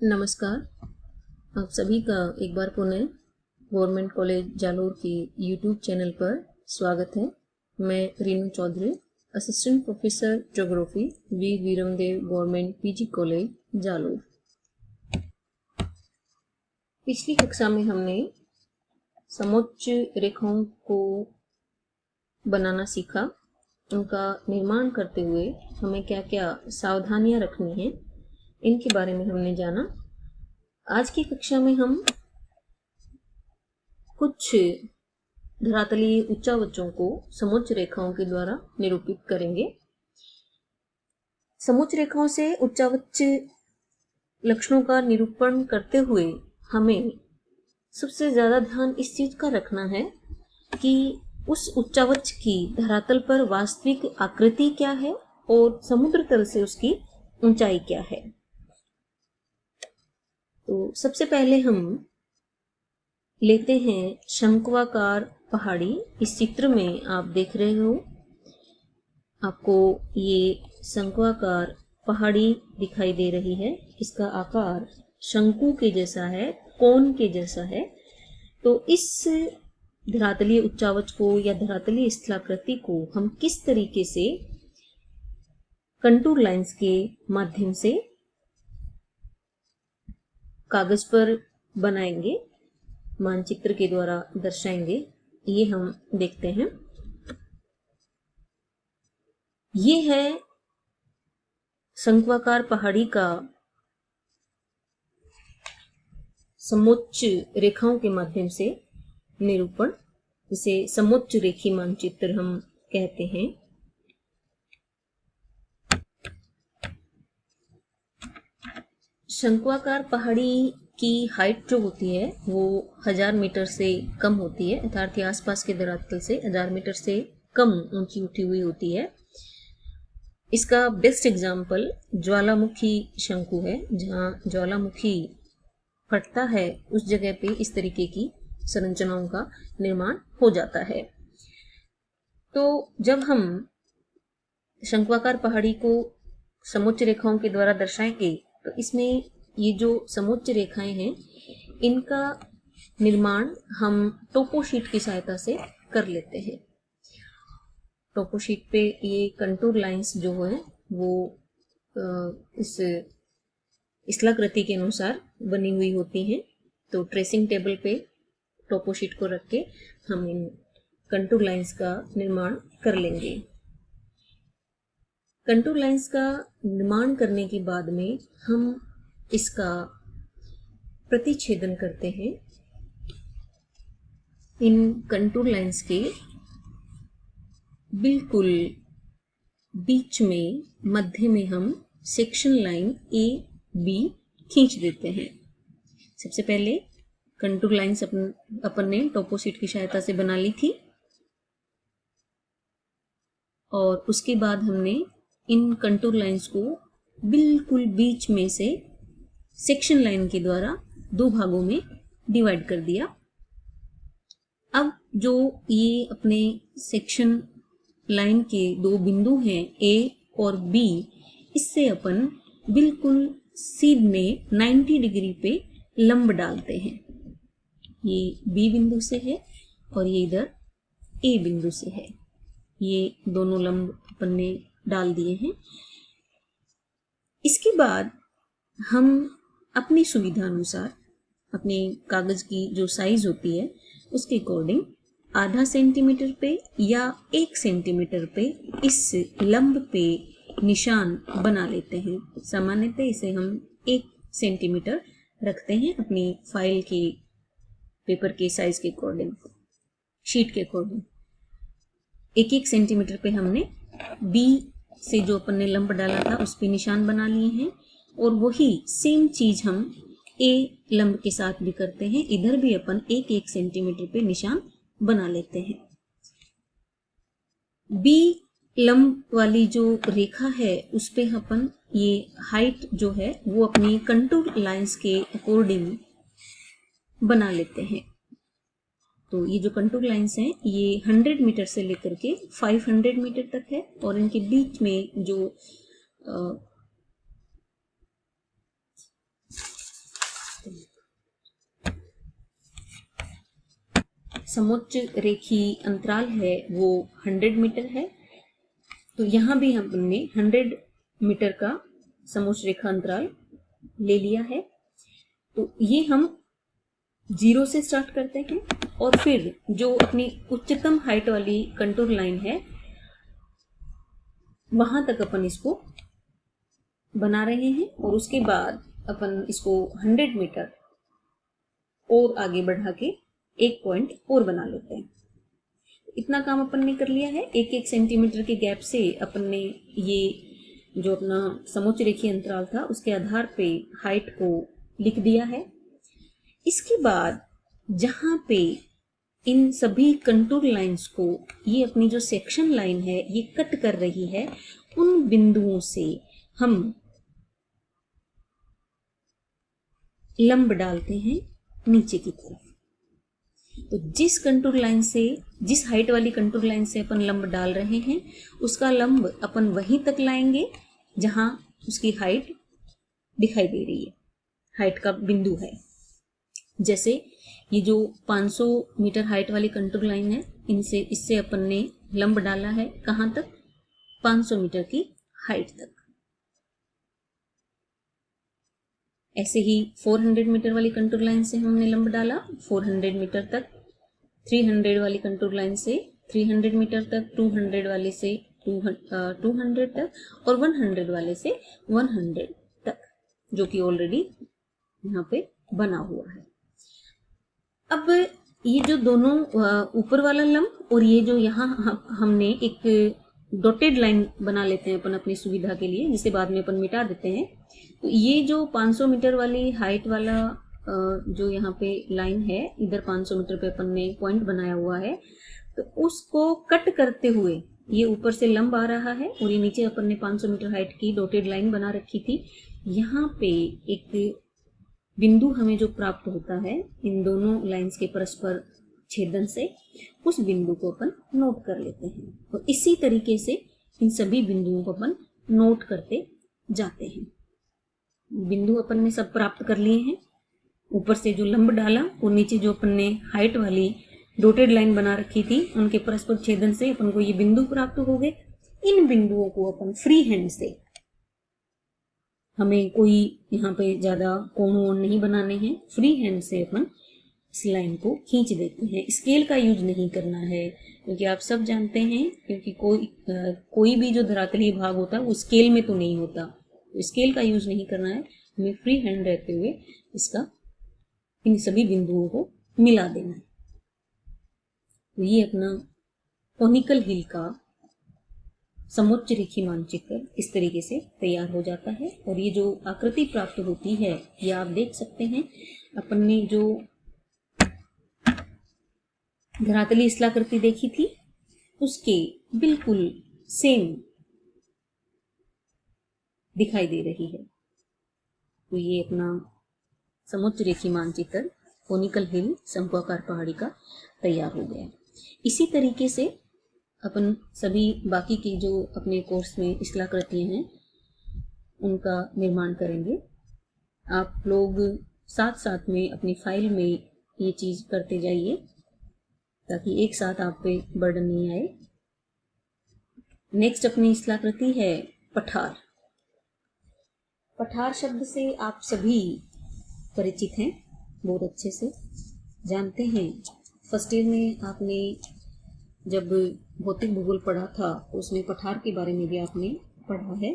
नमस्कार। आप सभी का एक बार पुनः गवर्नमेंट कॉलेज जालोर के यूट्यूब चैनल पर स्वागत है। मैं Renu Chaudhary, assistant professor geography, Veer Veeramdev government PG college Jalore. पिछली कक्षा में हमने समोच्च रेखाओं को बनाना सीखा। उनका निर्माण करते हुए हमें क्या क्या सावधानियां रखनी हैं, इनके बारे में हमने जाना। आज की कक्षा में हम कुछ धरातलीय उच्चावचों को समोच्च रेखाओं के द्वारा निरूपित करेंगे। समोच्च रेखाओं से उच्चावच लक्षणों का निरूपण करते हुए हमें सबसे ज्यादा ध्यान इस चीज का रखना है कि उस उच्चावच की धरातल पर वास्तविक आकृति क्या है और समुद्र तल से उसकी ऊंचाई क्या है। तो सबसे पहले हम लेते हैं शंक्वाकार पहाड़ी। इस चित्र में आप देख रहे हो, आपको ये शंक्वाकार पहाड़ी दिखाई दे रही है। इसका आकार शंकु के जैसा है, कोन के जैसा है। तो इस धरातलीय उच्चावच को या धरातलीय स्थलाकृति को हम किस तरीके से कंटूर लाइंस के माध्यम से कागज पर बनाएंगे, मानचित्र के द्वारा दर्शाएंगे, ये हम देखते हैं। ये है शंक्वाकार पहाड़ी का समोच्च रेखाओं के माध्यम से निरूपण, इसे समोच्च रेखी मानचित्र हम कहते हैं। शंक्वाकार पहाड़ी की हाइट जो होती है वो 1000 मीटर से कम होती है, अर्थात आसपास के धरातल से 1000 मीटर से कम ऊंची उठी हुई होती है। इसका बेस्ट एग्जाम्पल ज्वालामुखी शंकु है। जहाँ ज्वालामुखी फटता है उस जगह पे इस तरीके की संरचनाओं का निर्माण हो जाता है। तो जब हम शंक्वाकार पहाड़ी को समोच्च रेखाओं के द्वारा दर्शाएंगे तो इसमें ये जो समोच्च रेखाएं हैं इनका निर्माण हम टोपोशीट की सहायता से कर लेते हैं। टोपोशीट पे ये कंटूर लाइंस जो है वो इस स्थलाकृति के अनुसार बनी हुई होती हैं। तो ट्रेसिंग टेबल पे टोपोशीट को रख के हम इन कंटूर लाइंस का निर्माण कर लेंगे। कंटूर लाइंस का निर्माण करने के बाद में हम इसका प्रतिच्छेदन करते हैं। इन कंटूर लाइंस के बिल्कुल बीच में मध्य में हम सेक्शन लाइन ए बी खींच देते हैं। सबसे पहले कंटूर लाइंस अपन ने टोपोशीट की सहायता से बना ली थी और उसके बाद हमने इन कंटूर लाइंस को बिल्कुल बीच में से सेक्शन लाइन के द्वारा दो भागों में डिवाइड कर दिया। अब जो ये अपने सेक्शन लाइन के दो बिंदु हैं ए और बी, इससे अपन बिल्कुल सीधे 90 डिग्री पे लंब डालते हैं। ये बी बिंदु से है और ये इधर ए बिंदु से है। ये दोनों लंब अपन ने डाल दिए हैं। इसके बाद हम अपनी सुविधा अनुसार अपने कागज की जो साइज होती है उसके अकॉर्डिंग आधा सेंटीमीटर पे या 1 सेंटीमीटर पे इस लंब पे निशान बना लेते हैं। सामान्यतः इसे हम 1 सेंटीमीटर रखते हैं अपनी फाइल के पेपर के साइज के अकॉर्डिंग, शीट के अकॉर्डिंग। 1 सेंटीमीटर पे हमने बी से जो अपन ने लंब डाला था उस पे निशान बना लिए हैं और वही सेम चीज हम ए लंब के साथ भी करते हैं। इधर भी अपन 1 सेंटीमीटर पे निशान बना लेते हैं। बी लंब वाली जो रेखा है उस पे अपन ये हाइट जो है वो अपनी कंटूर लाइंस के अकॉर्डिंग बना लेते हैं। तो ये जो कंटूर लाइंस हैं ये 100 मीटर से लेकर के 500 मीटर तक है और इनके बीच में जो समोच्च रेखी अंतराल है वो 100 मीटर है। तो यहाँ भी हमने 100 मीटर का समोच्च रेखा अंतराल ले लिया है। तो ये हम 0 से स्टार्ट करते हैं और फिर जो अपनी उच्चतम हाइट वाली कंटूर लाइन है वहां तक अपन इसको बना रहे हैं और उसके बाद अपन इसको 100 मीटर और आगे बढ़ा के एक पॉइंट और बना लेते हैं। इतना काम अपन ने कर लिया है। 1-1 सेंटीमीटर के गैप से अपन ने ये जो अपना समोच्च रेखीय अंतराल था उसके आधार पे हाइट को लिख दिया है। इसके बाद जहां पे इन सभी कंटूर लाइंस को ये अपनी जो सेक्शन लाइन है ये कट कर रही है, उन बिंदुओं से हम लंब डालते हैं नीचे की तरफ। तो जिस कंटूर लाइन से, जिस हाइट वाली कंटूर लाइन से अपन लंब डाल रहे हैं उसका लंब अपन वहीं तक लाएंगे जहां उसकी हाइट दिखाई दे रही है, हाइट का बिंदु है। जैसे ये जो 500 मीटर हाइट वाली कंटूर लाइन है, इससे अपन ने लंब डाला है कहां तक? 500 मीटर की हाइट तक। ऐसे ही 400 मीटर वाली कंटूर लाइन से हमने लंब डाला 400 मीटर तक, 300 वाली कंटूर लाइन से 300 मीटर तक, 200 वाले से 200 तक और 100 वाले से 100 तक, जो कि ऑलरेडी यहाँ पे बना हुआ है। अब ये जो दोनों ऊपर वाला लंब और ये जो यहाँ हमने एक डॉटेड लाइन बना लेते हैं अपन अपनी सुविधा के लिए, जिसे बाद में अपन मिटा देते हैं। तो ये जो 500 मीटर वाली हाइट वाला जो यहाँ पे लाइन है, इधर 500 मीटर पे अपन ने पॉइंट बनाया हुआ है, तो उसको कट करते हुए ये ऊपर से लंब आ रहा है और ये नीचे अपन ने 500 मीटर हाइट की डॉटेड लाइन बना रखी थी। यहाँ पे एक बिंदु हमें जो प्राप्त होता है इन दोनों लाइंस के परस्पर छेदन से, उस बिंदु को अपन नोट कर लेते हैं। तो इसी तरीके से इन सभी बिंदुओं को अपन नोट करते जाते हैं। बिंदु अपन ने सब प्राप्त कर लिए हैं। ऊपर से जो लंब डाला और नीचे जो अपन ने हाइट वाली डॉटेड लाइन बना रखी थी, उनके परस्पर छेदन से अपन को ये बिंदु प्राप्त हो गए। इन बिंदुओं को अपन फ्री हैंड से, हमें कोई यहाँ पे ज्यादा कोण वोण नहीं बनाने हैं, फ्री हैंड से अपन इस लाइन को खींच देते हैं। स्केल का यूज नहीं करना है, क्योंकि आप सब जानते हैं क्योंकि कोई भी जो धरातलीय भाग होता है वो स्केल में तो नहीं होता, तो स्केल का यूज नहीं करना है। हमें फ्री हैंड रहते हुए इसका इन सभी बिंदुओं को मिला देना है। तो ये अपना कोनिकल हिल का समोच्च रेखी मानचित्र इस तरीके से तैयार हो जाता है। और ये जो आकृति प्राप्त होती है ये आप देख सकते हैं। अपन ने जो धरातलीय स्थलाकृति देखी थी उसके बिल्कुल सेम दिखाई दे रही है। तो ये अपना समोच्च रेखी मानचित्र कोनिकल हिल शंक्वाकार पहाड़ी का तैयार हो गया। इसी तरीके से अपन सभी बाकी की जो अपने कोर्स में स्थलाकृतियां हैं उनका निर्माण करेंगे। आप लोग साथ साथ में अपनी फाइल में ये चीज करते जाइए ताकि एक साथ आप पे बर्डन नहीं आए। नेक्स्ट अपनी स्थलाकृति है पठार। पठार शब्द से आप सभी परिचित हैं, बहुत अच्छे से जानते हैं। फर्स्ट ईयर में आपने जब भौतिक भूगोल पढ़ा था तो उसमें पठार के बारे में भी आपने पढ़ा है।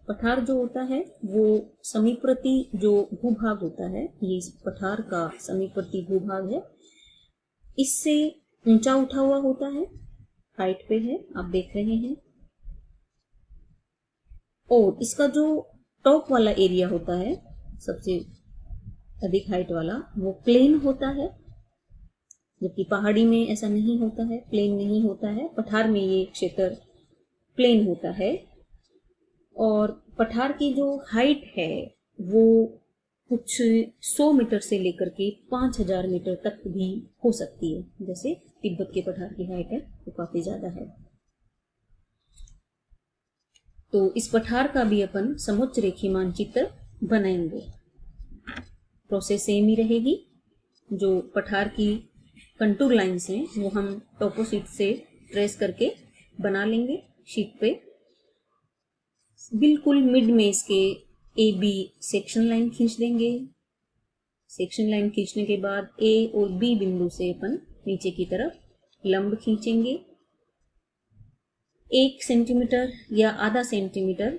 पठार जो होता है वो समीपवर्ती जो भूभाग होता है, ये इस पठार का समीपवर्ती भूभाग है। इससे ऊंचा उठा हुआ होता है, हाइट पे है, आप देख रहे हैं। और इसका जो टॉप वाला एरिया होता है, सबसे अधिक हाइट वाला, वो प्लेन होता है, जबकि पहाड़ी में ऐसा नहीं होता है, प्लेन नहीं होता है। पठार में ये क्षेत्र प्लेन होता है। और पठार की जो हाइट है वो कुछ 100 मीटर से लेकर के 5000 मीटर तक भी हो सकती है। जैसे तिब्बत के पठार की हाइट है वो काफी ज्यादा है। तो इस पठार का भी अपन समोच्च रेखी मानचित्र बनाएंगे। प्रोसेस सेम ही रहेगी। जो पठार की कंटूर लाइन्स हैं वो हम टोपो शीट से ट्रेस करके बना लेंगे शीट पे। बिल्कुल मिड में इसके ए बी सेक्शन लाइन खींच देंगे। सेक्शन लाइन खींचने के बाद ए और बी बिंदु से अपन नीचे की तरफ लंब खींचेंगे। 1 सेंटीमीटर या आधा सेंटीमीटर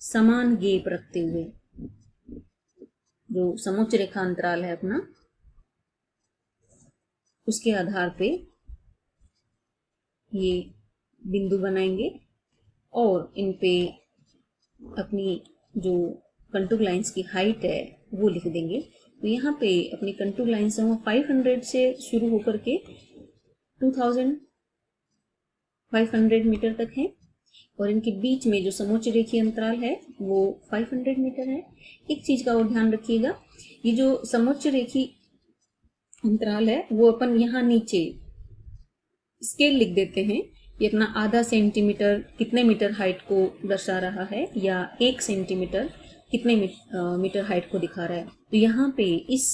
समान गैप रखते हुए, जो समोच्च रेखा अंतराल है अपना, उसके आधार पे ये बिंदु बनाएंगे और इन पे अपनी जो कंटूर लाइंस की हाइट है वो लिख देंगे। तो यहाँ पे अपनी कंटूर लाइंस है वो 500 से शुरू होकर के 2500 मीटर तक है और इनके बीच में जो समोच्च रेखीय अंतराल है वो 500 मीटर है। एक चीज का और ध्यान रखिएगा, ये जो समोच्च रेखीय अंतराल है वो अपन यहाँ नीचे स्केल लिख देते हैं। ये अपना आधा सेंटीमीटर कितने मीटर हाइट को दर्शा रहा है या 1 सेंटीमीटर कितने मीटर हाइट को दिखा रहा है। तो यहाँ पे इस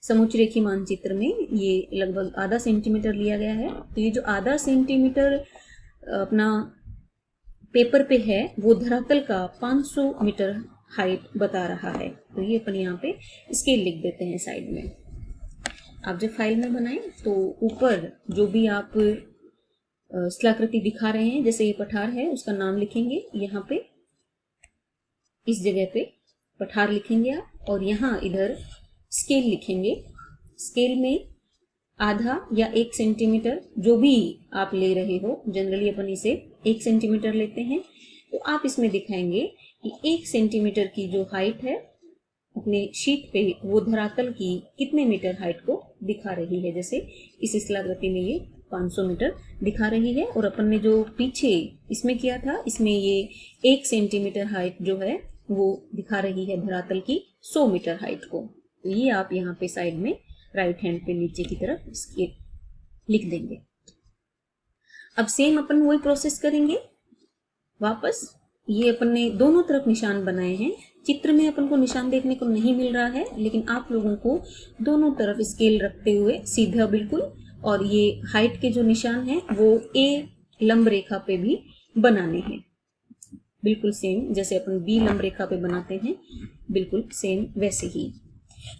समोच्च रेखीय मानचित्र में ये लगभग आधा सेंटीमीटर लिया गया है। तो ये जो आधा सेंटीमीटर अपना पेपर पे है वो धरातल का 500 मीटर हाइट बता रहा है। तो ये अपन यहाँ पे स्केल लिख देते हैं साइड में। आप जब फाइल में बनाएं तो ऊपर जो भी आप स्थलाकृति दिखा रहे हैं, जैसे ये पठार है उसका नाम लिखेंगे यहाँ पे, इस जगह पे पठार लिखेंगे आप और यहाँ इधर स्केल लिखेंगे। स्केल में आधा या 1 सेंटीमीटर जो भी आप ले रहे हो, जनरली अपन इसे 1 सेंटीमीटर लेते हैं। तो आप इसमें दिखाएंगे कि 1 सेंटीमीटर की जो हाइट है अपने शीट पे वो धरातल की कितने मीटर हाइट को दिखा रही है। जैसे इस स्थलाकृति में ये 500 मीटर दिखा रही है और अपन ने जो पीछे इसमें किया था इसमें ये 1 सेंटीमीटर हाइट जो है वो दिखा रही है धरातल की 100 मीटर हाइट को। तो ये आप यहाँ पे साइड में राइट हैंड पे नीचे की तरफ इसके लिख देंगे। अब सेम अपन वही प्रोसेस करेंगे वापस। ये अपन ने दोनों तरफ निशान बनाए हैं। चित्र में अपन को निशान देखने को नहीं मिल रहा है, लेकिन आप लोगों को दोनों तरफ स्केल रखते हुए सीधा बिल्कुल, और ये हाइट के जो निशान हैं वो ए लंब रेखा पे भी बनाने हैं, बिल्कुल सेम जैसे अपन बी लंब रेखा पे बनाते हैं, बिल्कुल सेम वैसे ही।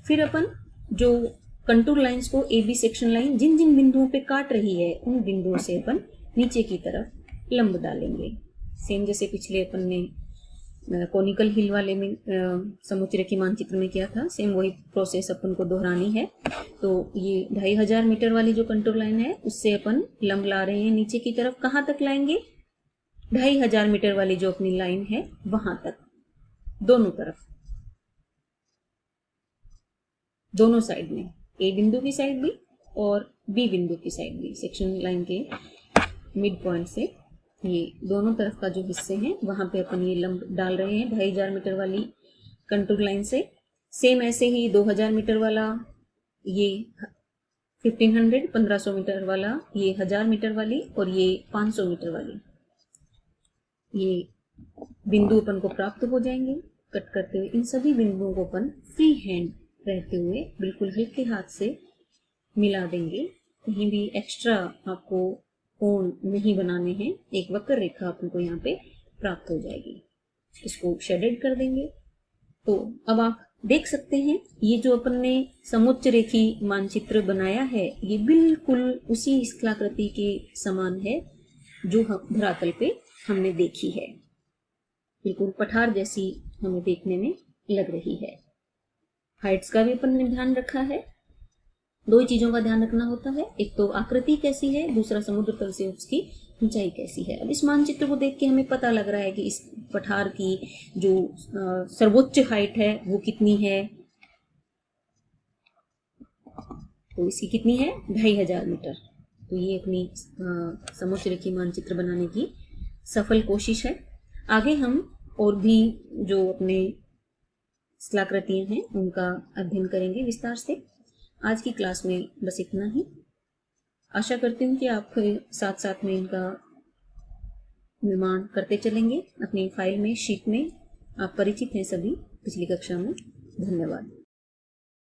फिर अपन जो कंटूर लाइंस को ए बी सेक्शन लाइन जिन जिन बिंदुओं पे काट रही है उन बिंदुओं से अपन नीचे की तरफ लंब डालेंगे। सेम जैसे पिछले अपन ने कोनिकल हिल वाले में समोच्च रेखीय मानचित्र में किया था, सेम वही प्रोसेस अपन को दोहरानी है। तो ये 2500 मीटर वाली जो कंटूर लाइन है उससे अपन लंब ला रहे हैं नीचे की तरफ। कहाँ तक लाएंगे? 2500 मीटर वाली जो अपनी लाइन है वहां तक, दोनों तरफ, दोनों साइड में, ए बिंदु की साइड भी और बी बिंदु की साइड भी, सेक्शन लाइन के मिड पॉइंट से ये दोनों तरफ का जो हिस्से हैं वहां पे अपन ये लंब डाल रहे हैं 2500 मीटर वाली कंटूर लाइन से। सेम ऐसे ही 2000 मीटर वाला, ये 1500 मीटर वाला, ये 1000 मीटर वाली और ये 500 मीटर वाली, ये बिंदु अपन को प्राप्त हो जाएंगे कट करते हुए। इन सभी बिंदुओं को अपन फ्री हैंड रहते हुए बिल्कुल हल्के हाथ से मिला देंगे। कहीं भी एक्स्ट्रा आपको कोण नहीं बनाने हैं, एक वक्र रेखा अपन को यहाँ पे प्राप्त हो जाएगी। इसको शेडेड कर देंगे। तो अब आप देख सकते हैं ये जो अपन ने समोच्च रेखीय मानचित्र बनाया है ये बिल्कुल उसी स्थलाकृति के समान है जो हम धरातल पे हमने देखी है, बिल्कुल पठार जैसी हमें देखने में लग रही है। हाइट्स का भी अपन ने ध्यान रखा है। दो ही चीजों का ध्यान रखना होता है, एक तो आकृति कैसी है, दूसरा समुद्र तल से उसकी ऊंचाई कैसी है। अब इस मानचित्र को देख के हमें पता लग रहा है कि इस पठार की जो सर्वोच्च हाइट है वो कितनी है। तो इसकी कितनी है? 2500 मीटर। तो ये अपनी समोच्च रेखीय मानचित्र बनाने की सफल कोशिश है। आगे हम और भी जो अपने स्थलाकृतियां हैं उनका अध्ययन करेंगे विस्तार से। आज की क्लास में बस इतना ही। आशा करती हूँ कि आप साथ साथ में इनका निर्माण करते चलेंगे अपनी फाइल में, शीट में। आप परिचित हैं सभी पिछली कक्षा में। धन्यवाद।